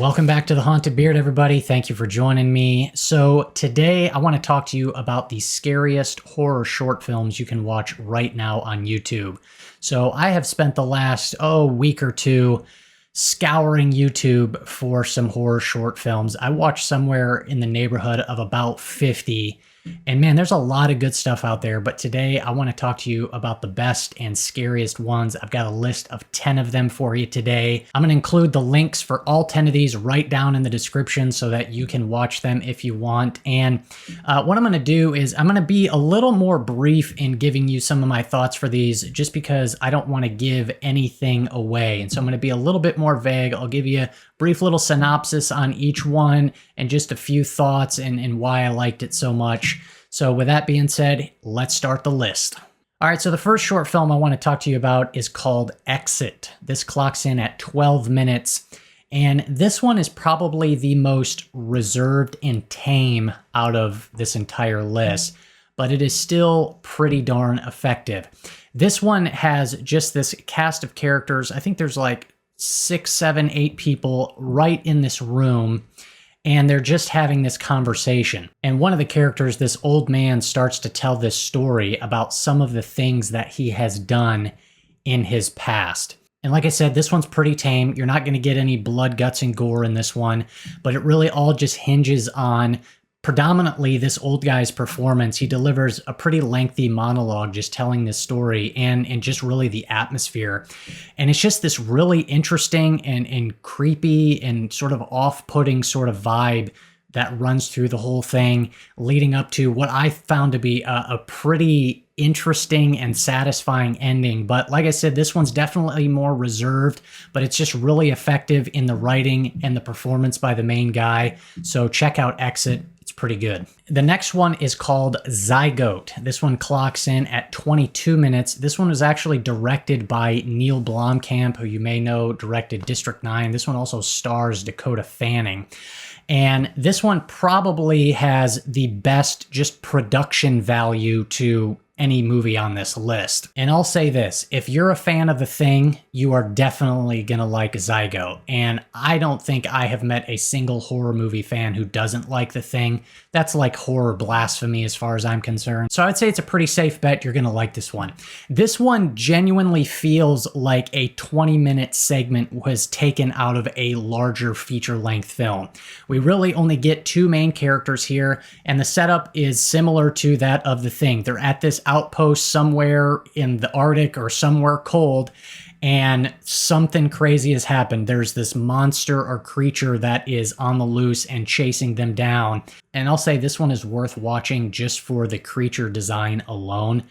Welcome back to the Haunted Beard, everybody. Thank you for joining me. So today I want to talk to you about the scariest horror short films you can watch right now on YouTube. So I have spent the last, week or two scouring YouTube for some horror short films. I watched somewhere in the neighborhood of about 50. And man, there's a lot of good stuff out there, but today I want to talk to you about the best and scariest ones. I've got a list of 10 of them for you today. I'm going to include the links for all 10 of these right down in the description so that you can watch them if you want. And what I'm going to do is I'm going to be a little more brief in giving you some of my thoughts for these, just because I don't want to give anything away. And so I'm going to be a little bit more vague. I'll give you a brief little synopsis on each one and just a few thoughts and why I liked it so much. So with that being said, let's start the list. All right, so the first short film I want to talk to you about is called Exit. This clocks in at 12 minutes. And this one is probably the most reserved and tame out of this entire list, but it is still pretty darn effective. This one has just this cast of characters. I think there's like 6, 7, 8 people right in this room, and they're just having this conversation. And one of the characters, this old man, starts to tell this story about some of the things that he has done in his past. And like I said, this one's pretty tame. You're not going to get any blood, guts, and gore in this one, but it really all just hinges on predominantly this old guy's performance. He delivers a pretty lengthy monologue just telling this story and just really the atmosphere. And it's just this really interesting and creepy and sort of off-putting sort of vibe that runs through the whole thing, leading up to what I found to be a pretty interesting and satisfying ending. But like I said, this one's definitely more reserved, but it's just really effective in the writing and the performance by the main guy. So check out Exit. It's pretty good. The next one is called Zygote. This one clocks in at 22 minutes. This one was actually directed by Neil Blomkamp, who you may know directed District 9. This one also stars Dakota Fanning. And this one probably has the best just production value to any movie on this list. And I'll say this, if you're a fan of The Thing, you are definitely gonna like Zygote. And I don't think I have met a single horror movie fan who doesn't like The Thing. That's like horror blasphemy as far as I'm concerned. So I'd say it's a pretty safe bet you're gonna like this one. This one genuinely feels like a 20-minute segment was taken out of a larger feature-length film. We really only get 2 main characters here, and the setup is similar to that of The Thing. They're at this outpost somewhere in the Arctic or somewhere cold, and something crazy has happened. There's this monster or creature that is on the loose and chasing them down. And I'll say this one is worth watching just for the creature design alone.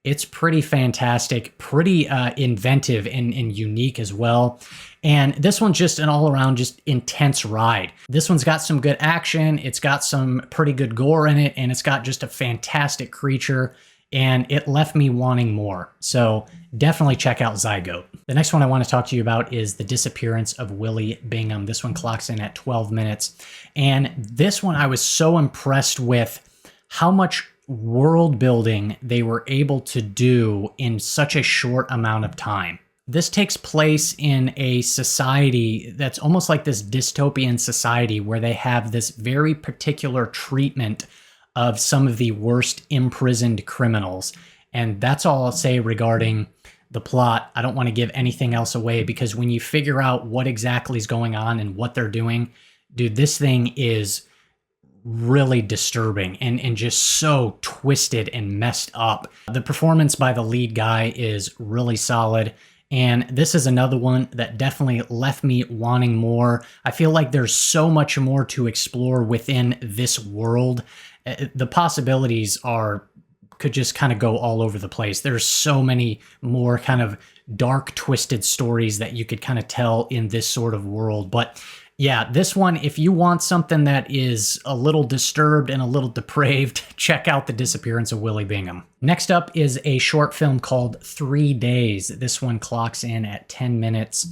It's pretty fantastic, pretty inventive and unique as well. And this one's just an all-around just intense ride. This one's got some good action, it's got some pretty good gore in it, and it's got just a fantastic creature. And it left me wanting more. So definitely check out Zygote. The next one I want to talk to you about is The Disappearance of Willie Bingham. This one clocks in at 12 minutes. And this one I was so impressed with how much world building they were able to do in such a short amount of time. This takes place in a society that's almost like this dystopian society where they have this very particular treatment of some of the worst imprisoned criminals. And that's all I'll say regarding the plot. I don't want to give anything else away, because when you figure out what exactly is going on and what they're doing, dude, this thing is really disturbing and just so twisted and messed up. The performance by the lead guy is really solid. And this is another one that definitely left me wanting more. I feel like there's so much more to explore within this world. The possibilities could just kind of go all over the place. There's so many more kind of dark, twisted stories that you could kind of tell in this sort of world. But yeah, this one, if you want something that is a little disturbed and a little depraved, check out The Disappearance of Willie Bingham. Next up is a short film called 3 Days. This one clocks in at 10 minutes.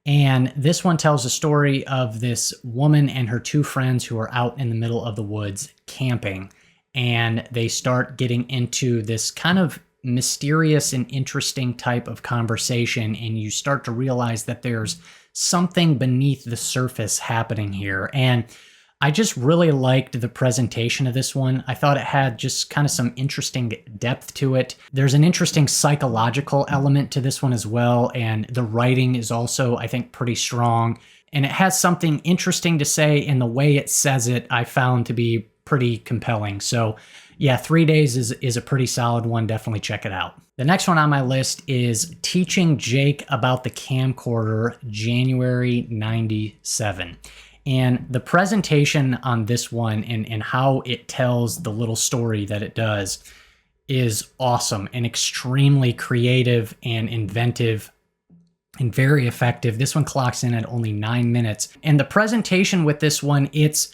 And this one tells the story of this woman and her 2 friends who are out in the middle of the woods camping. And they start getting into this kind of mysterious and interesting type of conversation, and you start to realize that there's something beneath the surface happening here. And I just really liked the presentation of this one. I thought it had just kind of some interesting depth to it. There's an interesting psychological element to this one as well, and the writing is also, I think, pretty strong. And it has something interesting to say, and the way it says it, I found to be pretty compelling. So yeah, 3 Days is a pretty solid one. Definitely check it out. The next one on my list is Teaching Jake About the Camcorder, January 97. And the presentation on this one and how it tells the little story that it does is awesome and extremely creative and inventive and very effective. This one clocks in at only 9 minutes. And the presentation with this one, it's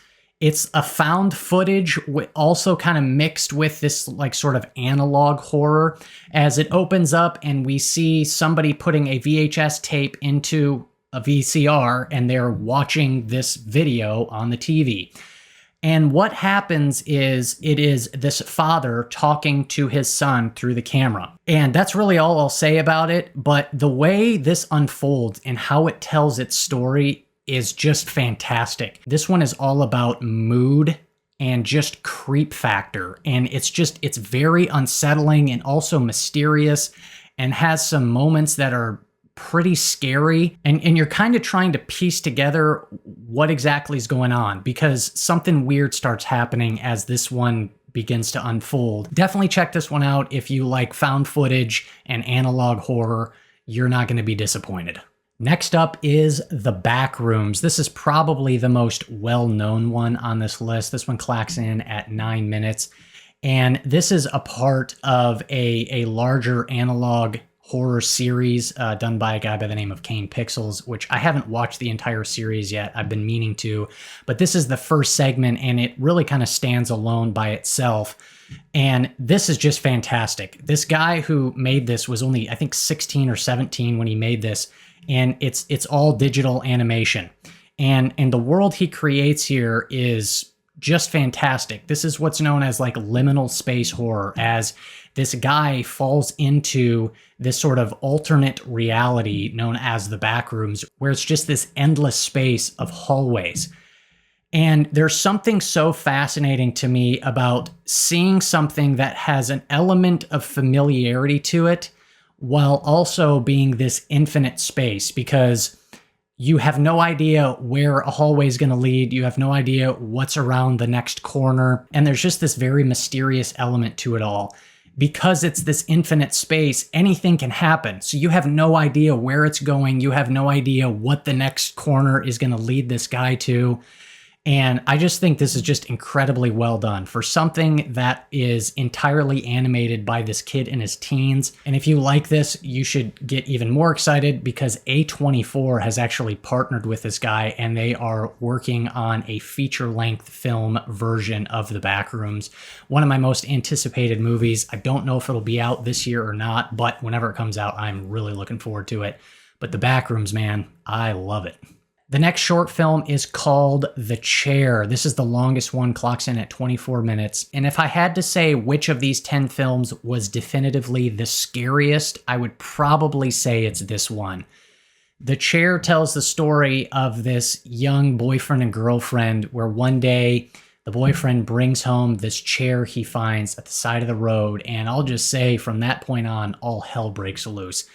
a found footage also kind of mixed with this like sort of analog horror, as it opens up and we see somebody putting a VHS tape into a VCR and they're watching this video on the TV. And what happens is it is this father talking to his son through the camera. And that's really all I'll say about it. But the way this unfolds and how it tells its story is just fantastic. This one is all about mood and just creep factor. And it's very unsettling and also mysterious, and has some moments that are pretty scary, and you're kind of trying to piece together what exactly is going on, because something weird starts happening as this one begins to unfold. Definitely check this one out if you like found footage and analog horror. You're not going to be disappointed. Next up is The Backrooms. This is probably the most well-known one on this list. This one clocks in at 9 minutes, and this is a part of a larger analog horror series done by a guy by the name of Kane Pixels, which I haven't watched the entire series yet. I've been meaning to, but this is the first segment and it really kind of stands alone by itself. And this is just fantastic. This guy who made this was only, I think, 16 or 17 when he made this, and it's all digital animation. And the world he creates here is just fantastic. This is what's known as like liminal space horror, as this guy falls into this sort of alternate reality known as the Backrooms, where it's just this endless space of hallways. And there's something so fascinating to me about seeing something that has an element of familiarity to it, while also being this infinite space, because you have no idea where a hallway is going to lead. You have no idea what's around the next corner. And there's just this very mysterious element to it all. Because it's this infinite space, anything can happen. So you have no idea where it's going. You have no idea what the next corner is going to lead this guy to. And I just think this is just incredibly well done for something that is entirely animated by this kid in his teens. And if you like this, you should get even more excited, because A24 has actually partnered with this guy and they are working on a feature-length film version of The Backrooms. One of my most anticipated movies. I don't know if it'll be out this year or not, but whenever it comes out, I'm really looking forward to it. But The Backrooms, man, I love it. The next short film is called The Chair. This is the longest one, clocks in at 24 minutes. And if I had to say which of these 10 films was definitively the scariest, I would probably say it's this one. The Chair tells the story of this young boyfriend and girlfriend, where one day the boyfriend brings home this chair he finds at the side of the road. And I'll just say from that point on, all hell breaks loose.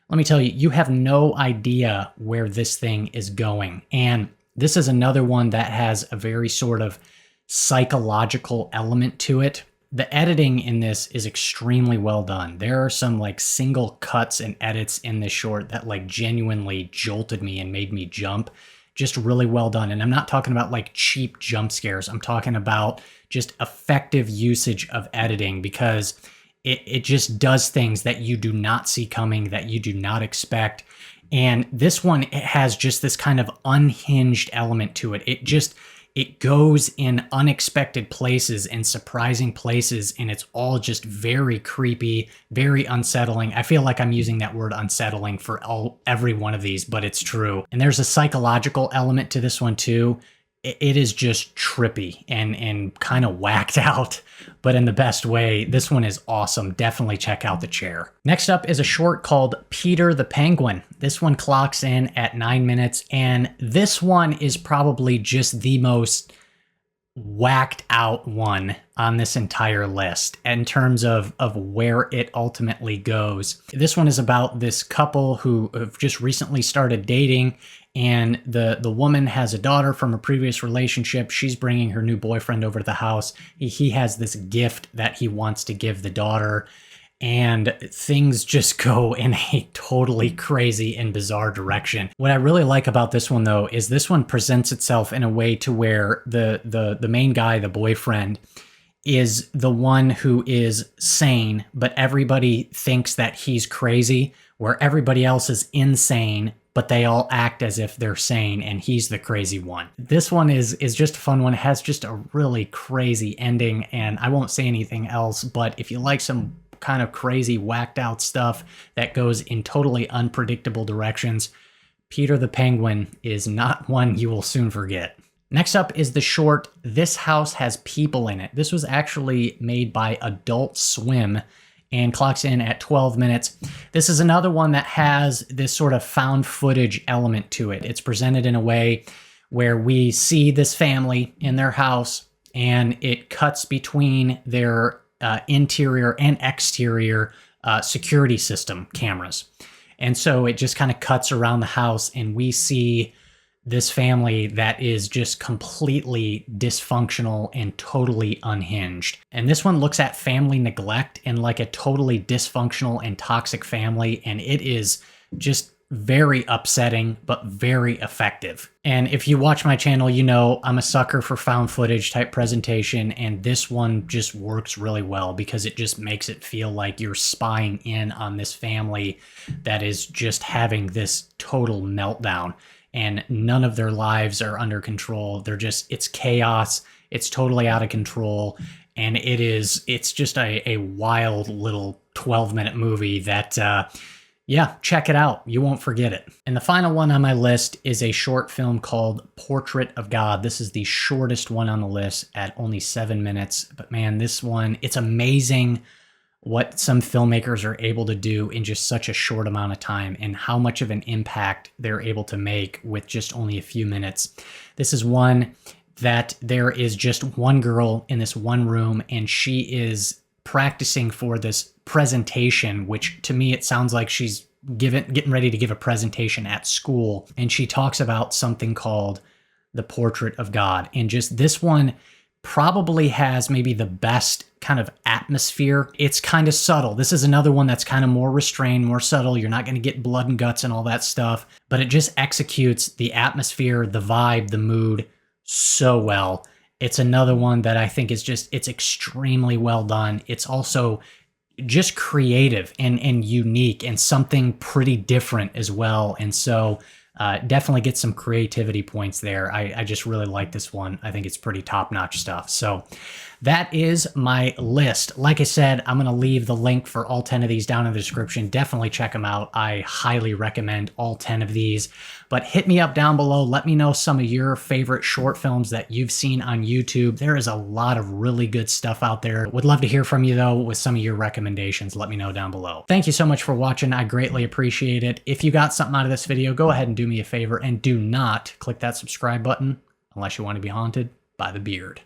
Let me tell you, you have no idea where this thing is going. And this is another one that has a very sort of psychological element to it. The editing in this is extremely well done. There are some like single cuts and edits in this short that like genuinely jolted me and made me jump. Just really well done. And I'm not talking about like cheap jump scares. I'm talking about just effective usage of editing, because it just does things that you do not see coming, that you do not expect. And this one, it has just this kind of unhinged element to it. It goes in unexpected places and surprising places, and it's all just very creepy, very unsettling. I feel like I'm using that word unsettling for every one of these, but it's true. And there's a psychological element to this one too. it is just trippy and kind of whacked out, but in the best way. This one is awesome. Definitely check out The Chair. Next up is a short called Peter the Penguin. This one clocks in at 9 minutes, and this one is probably just the most whacked out one on this entire list in terms of where it ultimately goes. This one is about this couple who have just recently started dating, and the woman has a daughter from a previous relationship. She's bringing her new boyfriend over to the house. He has this gift that he wants to give the daughter, and things just go in a totally crazy and bizarre direction. What I really like about this one, though, is this one presents itself in a way to where the main guy, the boyfriend, is the one who is sane, but everybody thinks that he's crazy, where everybody else is insane, but they all act as if they're sane, and he's the crazy one. This one is just a fun one. It has just a really crazy ending, and I won't say anything else, but if you like some kind of crazy whacked out stuff that goes in totally unpredictable directions, Peter the Penguin is not one you will soon forget. Next up is the short This House Has People in It. This was actually made by Adult Swim and clocks in at 12 minutes. This is another one that has this sort of found footage element to it. It's presented in a way where we see this family in their house, and it cuts between their interior and exterior security system cameras. And so it just kind of cuts around the house, and we see this family that is just completely dysfunctional and totally unhinged. And this one looks at family neglect and like a totally dysfunctional and toxic family, and it is just very upsetting, but very effective. And if you watch my channel, you know I'm a sucker for found footage type presentation, and this one just works really well because it just makes it feel like you're spying in on this family that is just having this total meltdown, and none of their lives are under control. It's chaos. It's totally out of control. And it's just a wild little 12-minute movie that, yeah, check it out. You won't forget it. And the final one on my list is a short film called Portrait of God. This is the shortest one on the list at only 7 minutes. But man, this one, it's amazing what some filmmakers are able to do in just such a short amount of time and how much of an impact they're able to make with just only a few minutes. This is one that there is just one girl in this one room, and she is practicing for this presentation, which to me, it sounds like she's getting ready to give a presentation at school. And she talks about something called the Portrait of God. And just this one probably has maybe the best kind of atmosphere. It's kind of subtle. This is another one that's kind of more restrained, more subtle. You're not going to get blood and guts and all that stuff, but it just executes the atmosphere, the vibe, the mood so well. It's another one that I think is it's extremely well done. It's also just creative and unique and something pretty different as well. And so definitely get some creativity points there. I just really like this one. I think it's pretty top-notch stuff. So that is my list. Like I said, I'm going to leave the link for all 10 of these down in the description. Definitely check them out. I highly recommend all 10 of these. But hit me up down below. Let me know some of your favorite short films that you've seen on YouTube. There is a lot of really good stuff out there. Would love to hear from you, though, with some of your recommendations. Let me know down below. Thank you so much for watching. I greatly appreciate it. If you got something out of this video, go ahead and do me a favor and do not click that subscribe button unless you want to be haunted by the beard.